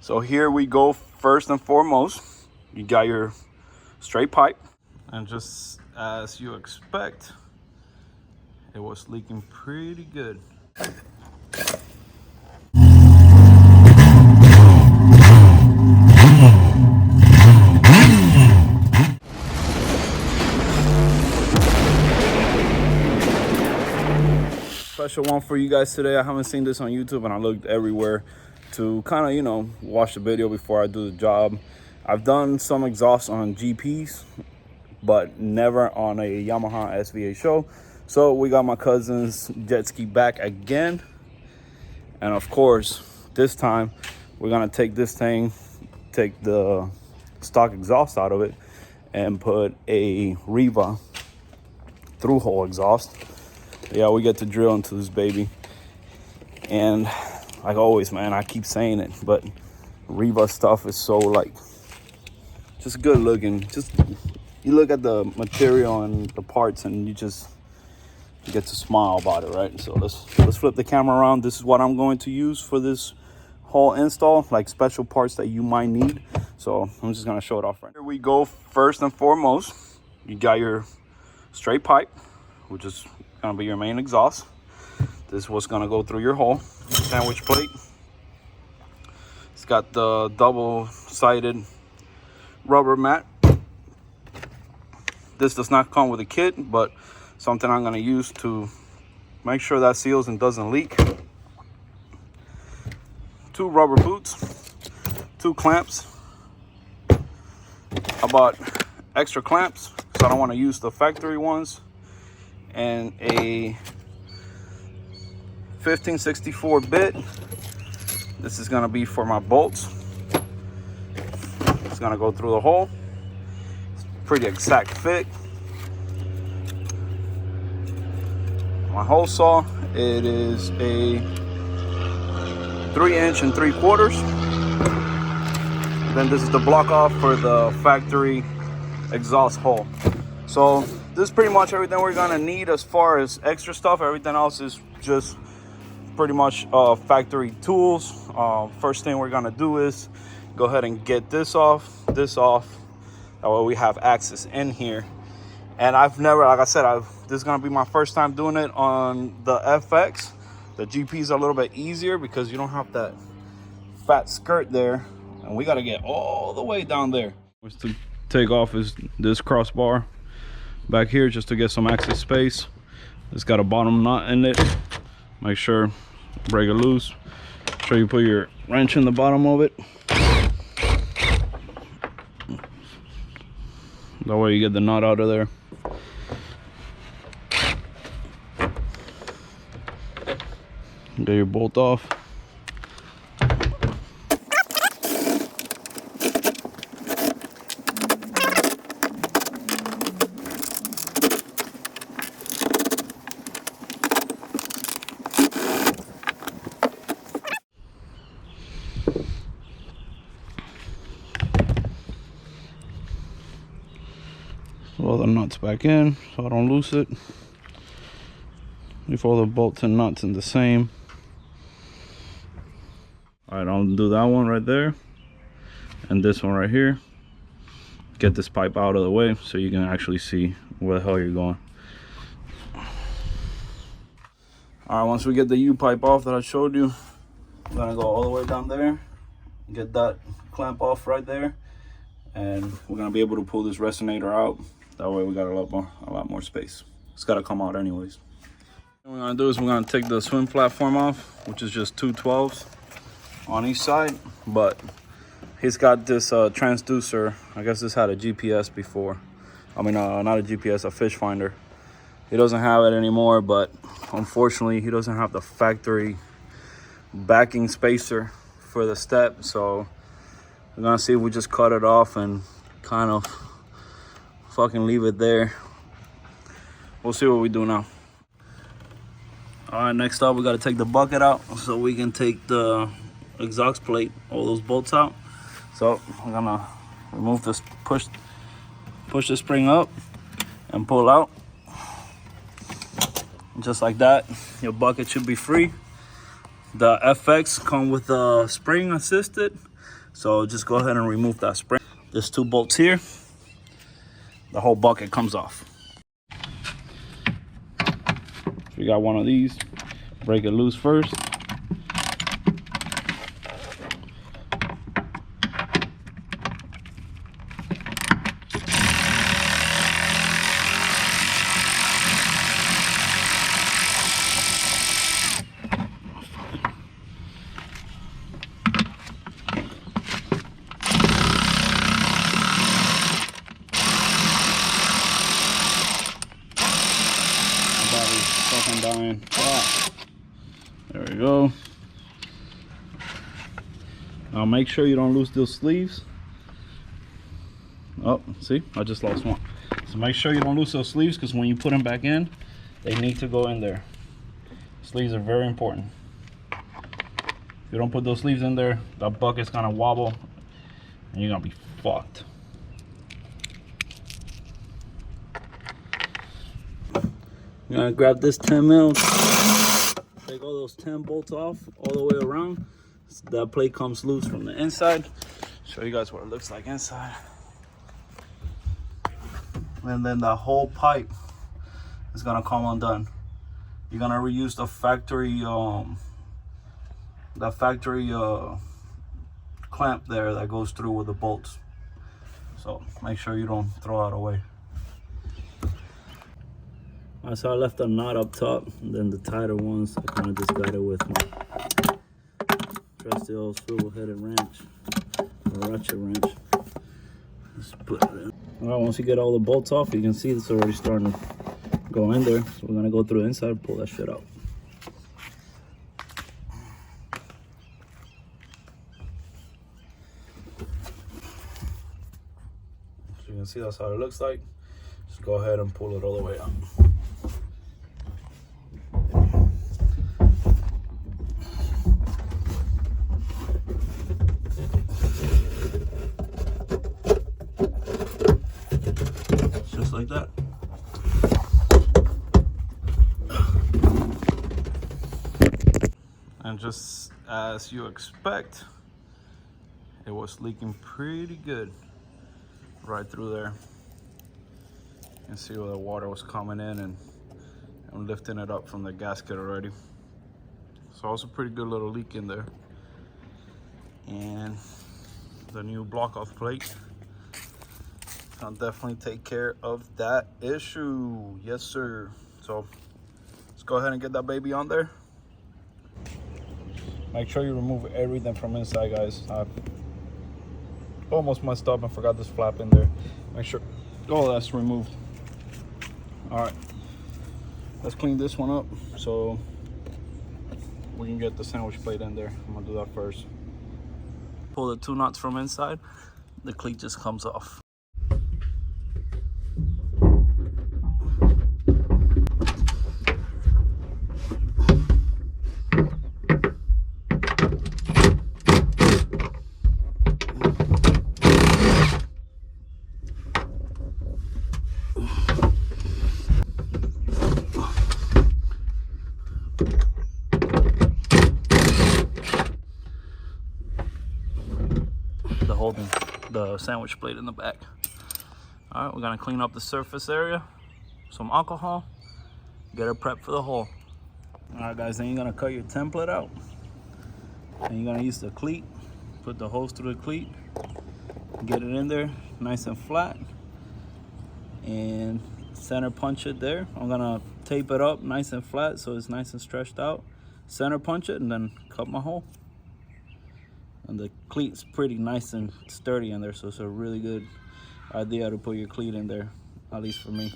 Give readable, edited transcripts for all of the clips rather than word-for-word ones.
So here we go. First and foremost, you got your straight pipe, and just as you expect, it was leaking pretty good. Special one for you guys today. I haven't seen this on YouTube, and I looked everywhere to kind of, watch the video before I do the job. I've done some exhaust on GPs, but never on a Yamaha SVHO. So we got my cousin's jet ski back again. And of course, this time we're gonna take this thing, take the stock exhaust out of it, and put a Riva Thru-Hull exhaust. Yeah, we get to drill into this baby. And like always, man, I keep saying it, but Riva stuff is so just good looking. Just you look at the material and the parts, and you get to smile about it, right? So let's flip the camera around. This is what I'm going to use for this whole install, like special parts that you might need. So I'm just gonna show it off right here. We go. First and foremost, you got your straight pipe, which is gonna be your main exhaust. This is what's gonna go through your hole. Sandwich plate. It's got the double-sided rubber mat. This does not come with a kit, but something I'm gonna use to make sure that seals and doesn't leak. 2 rubber boots, 2 clamps. I bought extra clamps because I don't want to use the factory ones, and a 1564 bit. This is gonna be for my bolts. It's gonna go through the hole. It's pretty exact fit. My hole saw, it is a 3" 3/4. Then this is the block off for the factory exhaust hole. So this is pretty much everything we're gonna need as far as extra stuff. Everything else is just pretty much factory tools. First thing we're gonna do is go ahead and get this off. That way we have access in here. And I've never, like I said, this is gonna be my first time doing it on the FX. The GP is a little bit easier because you don't have that fat skirt there, and we gotta get all the way down there. What's to take off is this crossbar back here, just to get some access space. It's got a bottom nut in it. Make sure break it loose. Make sure you put your wrench in the bottom of it. That way you get the nut out of there. Get your bolt off. All the nuts back in so I don't lose it. Leave all the bolts and nuts in the same. Alright, I'll do that one right there and this one right here. Get this pipe out of the way so you can actually see where the hell you're going. Alright, once we get the U-pipe off that I showed you, I'm gonna go all the way down there, get that clamp off right there, and we're gonna be able to pull this resonator out. That way we got a lot more space. It's gotta come out anyways. What we're gonna do is we're gonna take the swim platform off, which is just 2 12s on each side, but he's got this transducer. I guess this had a GPS before. I mean, not a GPS, a fish finder. He doesn't have it anymore, but unfortunately he doesn't have the factory backing spacer for the step. So we're gonna see if we just cut it off and kind of fucking leave it there. We'll see what we do now. All right, next up we got to take the bucket out so we can take the exhaust plate, all those bolts out. So I'm gonna remove this, push the spring up and pull out. Just like that, your bucket should be free. The FX come with a spring assisted, So just go ahead and remove that spring. There's 2 bolts here. The whole bucket comes off. So you got one of these. Break it loose first. Dying. Ah, there we go. Now make sure you don't lose those sleeves. Oh, see, I just lost one. So make sure you don't lose those sleeves, because when you put them back in, they need to go in there. Sleeves are very important. If you don't put those sleeves in there, the bucket's gonna wobble and you're gonna be fucked. I'm gonna grab this 10 mil, take all those 10 bolts off all the way around. So that plate comes loose from the inside. Show you guys what it looks like inside. And then the whole pipe is gonna come undone. You're gonna reuse the factory clamp there that goes through with the bolts. So make sure you don't throw it away. So I left a knot up top, and then the tighter ones I kind of just got it with my trusty old swivel-headed wrench, or ratchet wrench. Just put it in. All right, once you get all the bolts off, you can see it's already starting to go in there. So we're gonna go through the inside and pull that shit out. So you can see that's how it looks like. Just go ahead and pull it all the way out. Like that. And just as you expect, it was leaking pretty good right through there. You can see where the water was coming in, and I'm lifting it up from the gasket already. So also pretty good little leak in there. And the new block off plate I'll definitely take care of that issue. Yes, sir. So let's go ahead and get that baby on there. Make sure you remove everything from inside, guys. I almost messed up and forgot this flap in there. Make sure all that's removed. All right, let's clean this one up so we can get the sandwich plate in there. I'm gonna do that first. Pull the 2 nuts from inside, the cleat just comes off. Holding the sandwich plate in the back. All right, we're gonna clean up the surface area, some alcohol, get it prepped for the hole. All right, guys, then you're gonna cut your template out, and you're gonna use the cleat, put the hose through the cleat, get it in there nice and flat, and center punch it there. I'm gonna tape it up nice and flat so it's nice and stretched out, center punch it, and then cut my hole. And the cleat's pretty nice and sturdy in there, so it's a really good idea to put your cleat in there, at least for me.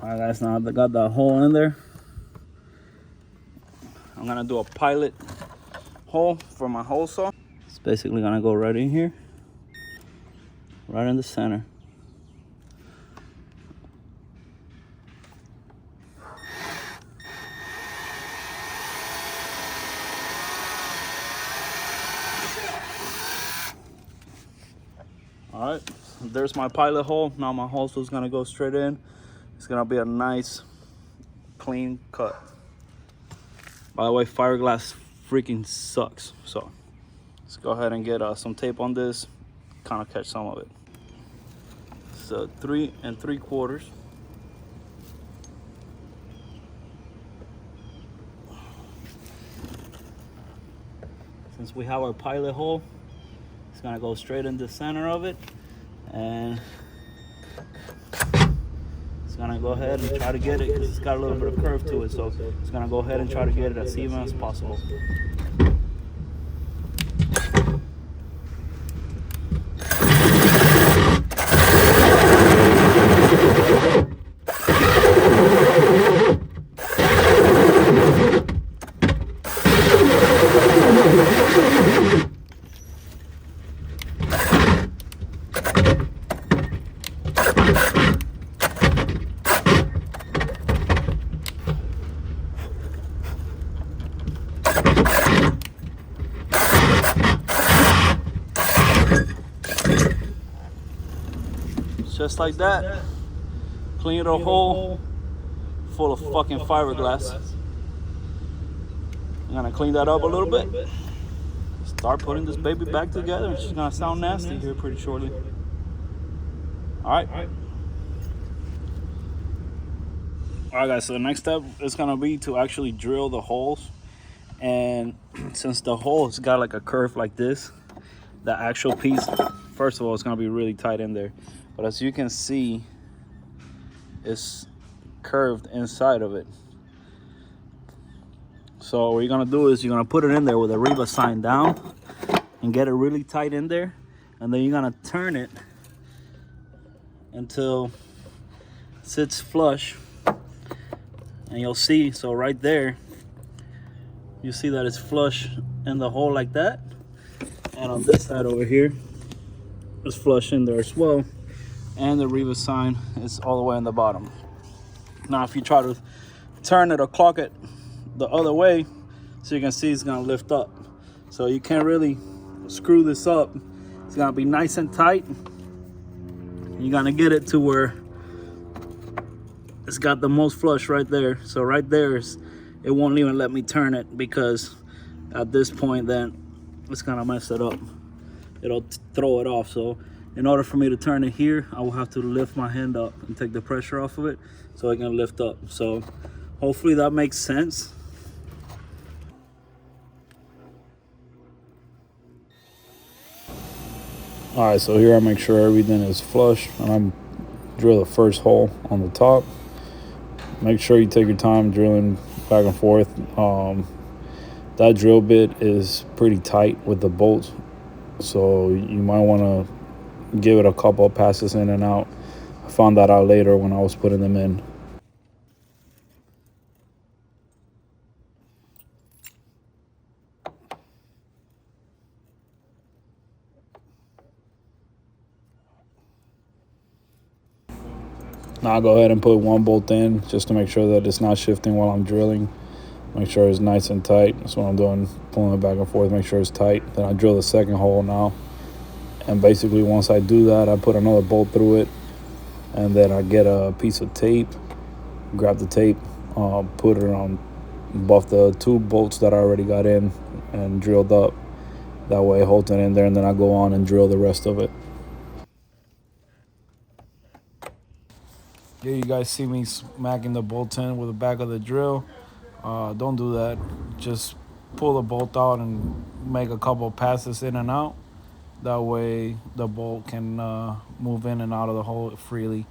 All right, guys, now I got that hole in there. I'm gonna do a pilot hole for my hole saw. It's basically gonna go right in here, right in the center. All right, there's my pilot hole. Now my hose is gonna go straight in. It's gonna be a nice, clean cut. By the way, fiberglass freaking sucks. So let's go ahead and get some tape on this, kind of catch some of it. So 3 3/4. Since we have our pilot hole, it's gonna go straight in the center of it, and it's gonna go ahead and try to get it because it's got a little bit of curve to it. So it's gonna go ahead and try to get it as even as possible. Just like that, clean the hole full of fucking fiberglass. I'm gonna clean that up a little bit. Start putting this baby back together. It's gonna sound nasty here pretty shortly. All right, guys. So the next step is gonna be to actually drill the holes. And since the hole's got like a curve like this, the actual piece, first of all, it's gonna be really tight in there. But as you can see, it's curved inside of it. So what you're gonna do is you're gonna put it in there with a Riva sign down and get it really tight in there. And then you're gonna turn it until it sits flush. And you'll see, so right there, you see that it's flush in the hole like that. And on this side over here, it's flush in there as well. And the Riva sign is all the way in the bottom. Now if you try to turn it or clock it the other way, so you can see it's gonna lift up. So you can't really screw this up. It's gonna be nice and tight. You're gonna get it to where it's got the most flush right there. So right there, it won't even let me turn it, because at this point then it's gonna mess it up. It'll throw it off. So in order for me to turn it here, I will have to lift my hand up and take the pressure off of it so it can lift up. So hopefully that makes sense. All right, so here I make sure everything is flush, and I'm drill the first hole on the top. Make sure you take your time drilling back and forth. That drill bit is pretty tight with the bolts, so you might want to give it a couple of passes in and out. I found that out later when I was putting them in. Now I'll go ahead and put one bolt in just to make sure that it's not shifting while I'm drilling. Make sure it's nice and tight. That's what I'm doing, pulling it back and forth, make sure it's tight. Then I drill the second hole now. And basically once I do that, I put another bolt through it. And then I get a piece of tape, grab the tape, put it on above the two bolts that I already got in and drilled up. That way it holds it in there, and then I go on and drill the rest of it. Here you guys see me smacking the bolt in with the back of the drill. Don't do that. Just pull the bolt out and make a couple passes in and out. That way the bolt can move in and out of the hole freely.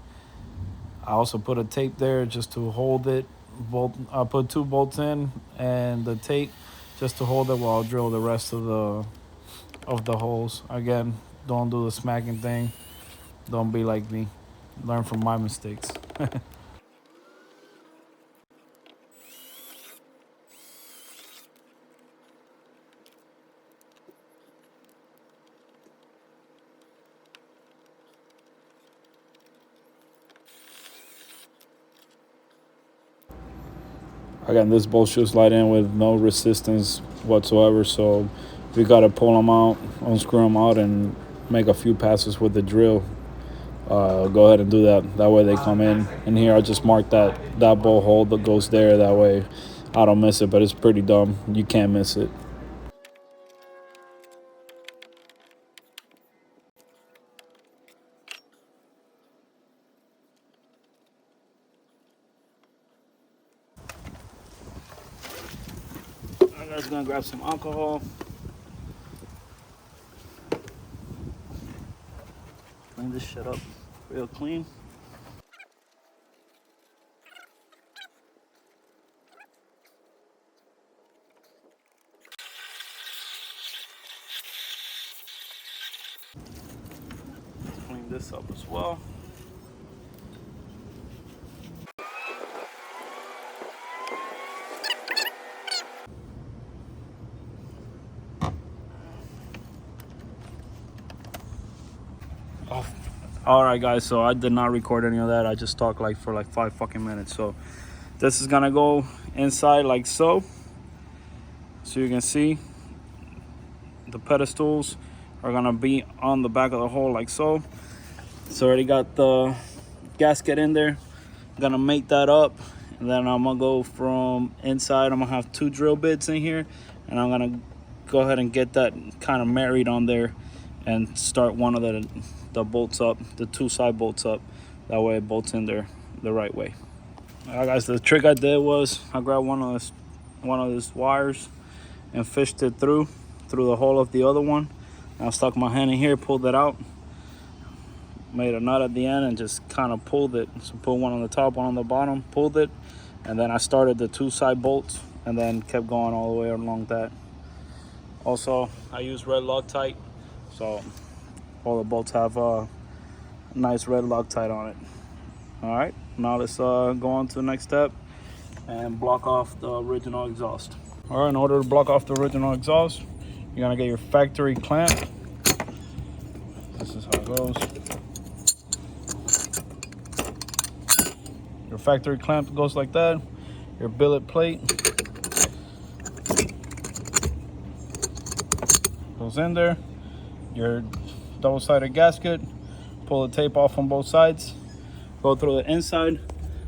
I also put a tape there just to hold it. I put two bolts in and the tape just to hold it while I drill the rest of the holes. Again, don't do the smacking thing. Don't be like me. Learn from my mistakes. Again, this bolt should slide in with no resistance whatsoever, so we gotta pull them out, unscrew them out, and make a few passes with the drill. Go ahead and do that. That way they come in. And here I just mark that bolt hole that goes there. That way I don't miss it, but it's pretty dumb. You can't miss it. I'm just gonna grab some alcohol. Clean this shit up real clean. Clean this up as well. Oh. All right, guys, so I did not record any of that. I just talked for like 5 fucking minutes. So this is gonna go inside like so. So you can see the pedestals are gonna be on the back of the hole like so. It's already got the gasket in there. I'm gonna make that up, and then I'm gonna go from inside. I'm gonna have 2 drill bits in here, and I'm gonna go ahead and get that kind of married on there and start one of the bolts up, the 2 side bolts up. That way it bolts in there the right way. All right, guys, the trick I did was I grabbed one of these wires and fished it through the hole of the other one. And I stuck my hand in here, pulled it out, made a knot at the end, and just kind of pulled it. So pulled one on the top, one on the bottom, pulled it, and then I started the 2 side bolts and then kept going all the way along that. Also, I use red Loctite, so all the bolts have a nice red Loctite on it. All right, now let's go on to the next step and block off the original exhaust. All right, in order to block off the original exhaust, you're gonna get your factory clamp. This is how it goes. Your factory clamp goes like that. Your billet plate goes in there. Your double-sided gasket, pull the tape off on both sides, go through the inside,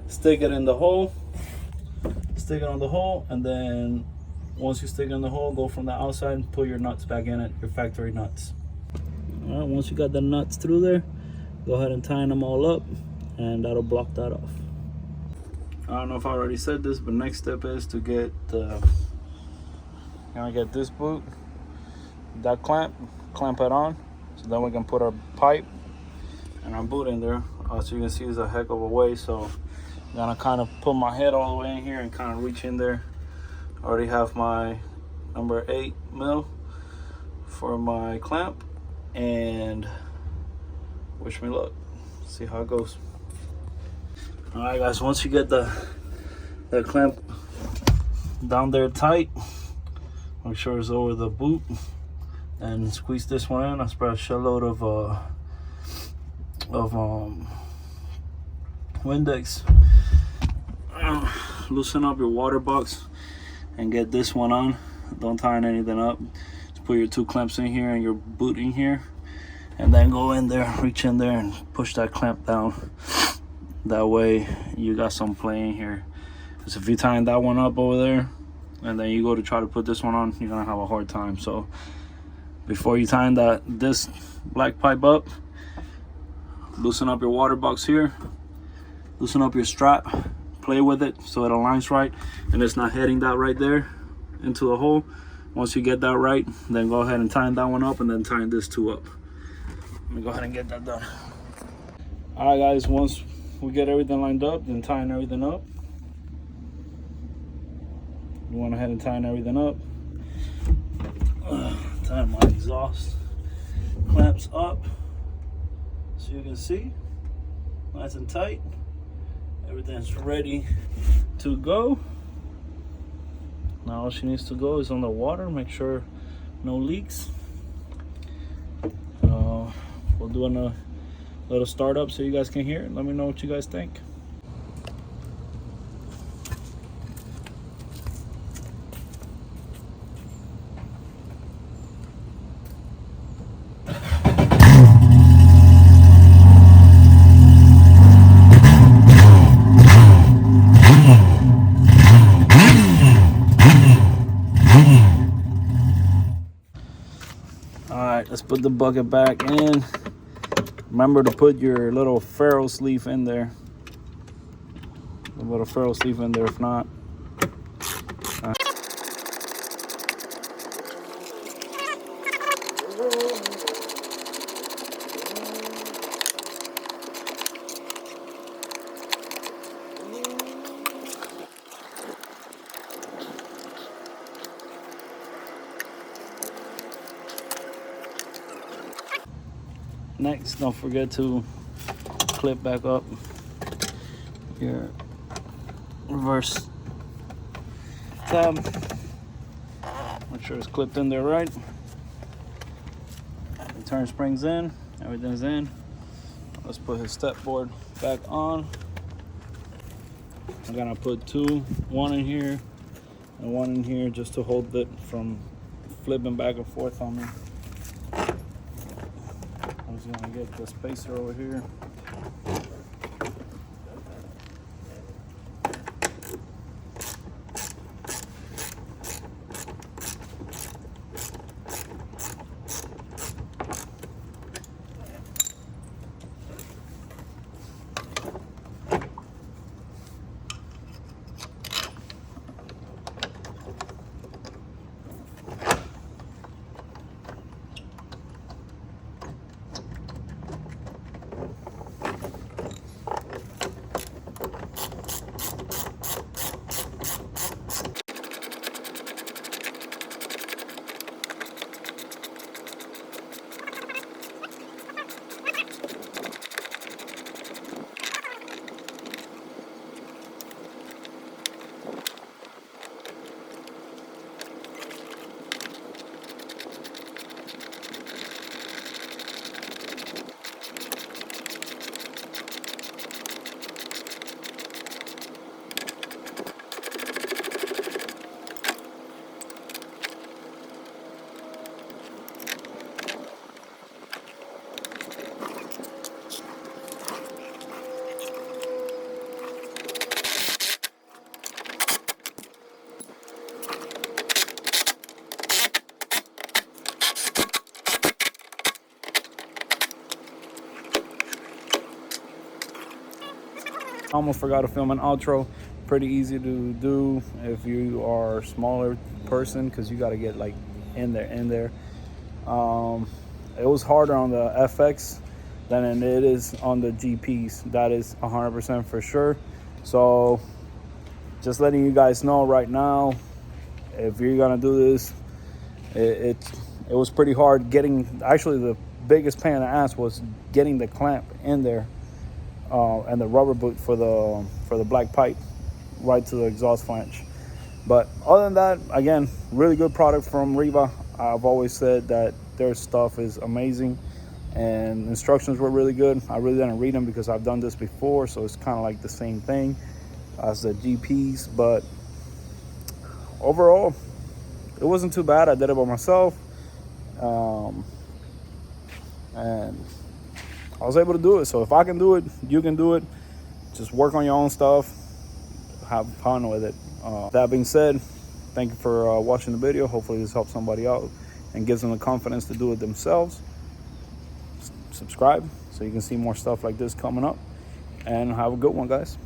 stick it in the hole, stick it on the hole, and then once you stick it in the hole, go from the outside and put your nuts back in it, your factory nuts. All right, once you got the nuts through there, go ahead and tighten them all up, and that'll block that off. I don't know if I already said this, but next step is to get this boot, that clamp it on, so then we can put our pipe and our boot in there. So you can see it's a heck of a way, so I'm gonna kind of put my head all the way in here and kind of reach in there. I already have my number 8 mil for my clamp, and wish me luck. See how it goes. All right, guys, once you get the clamp down there tight, make sure it's over the boot, and squeeze this one in. I spread a shitload of Windex. Loosen up your water box and get this one on. Don't tighten anything up. Just put your 2 clamps in here and your boot in here, and then go in there, reach in there and push that clamp down. That way you got some play in here, because if you tighten that one up over there and then you go to try to put this one on, you're gonna have a hard time. So before you tighten this black pipe up, loosen up your water box here, loosen up your strap, play with it so it aligns right and it's not heading that right there into the hole. Once you get that right, then go ahead and tighten that one up, and then tighten this 2 up. Let me go ahead and get that done. All right, guys, once we get everything lined up, then tighten everything up. You went ahead and tighten everything up. Tighten my exhaust clamps up so you can see, nice and tight. Everything's ready to go. Now all she needs to go is on the water, make sure no leaks. We'll do a little startup so you guys can hear it. Let me know what you guys think. put the bucket back in. Remember to put your little ferrule sleeve in there. A little ferrule sleeve in there, if not. Next, don't forget to clip back up your reverse tab. Make sure it's clipped in there right. The turn springs in, everything's in. Let's put his step board back on. I'm gonna put one in here and one in here just to hold it from flipping back and forth on me. I'm just gonna get the spacer over here. I almost forgot to film an outro. Pretty easy to do if you are a smaller person, because you got to get like in there. It was harder on the FX than it is on the GPs. That is 100% for sure. So just letting you guys know right now, if you're gonna do this, it was pretty hard getting. Actually, the biggest pain in the ass was getting the clamp in there. And the rubber boot for the black pipe right to the exhaust flange. But other than that, again, really good product from Riva. I've always said that their stuff is amazing, and instructions were really good. I really didn't read them because I've done this before, so it's kind of like the same thing as the GPs. But overall, it wasn't too bad. I did it by myself, and I was able to do it. So if I can do it, you can do it. Just work on your own stuff, have fun with it. That being said, thank you for watching the video. Hopefully this helps somebody out and gives them the confidence to do it themselves. Subscribe so you can see more stuff like this coming up, and have a good one, guys.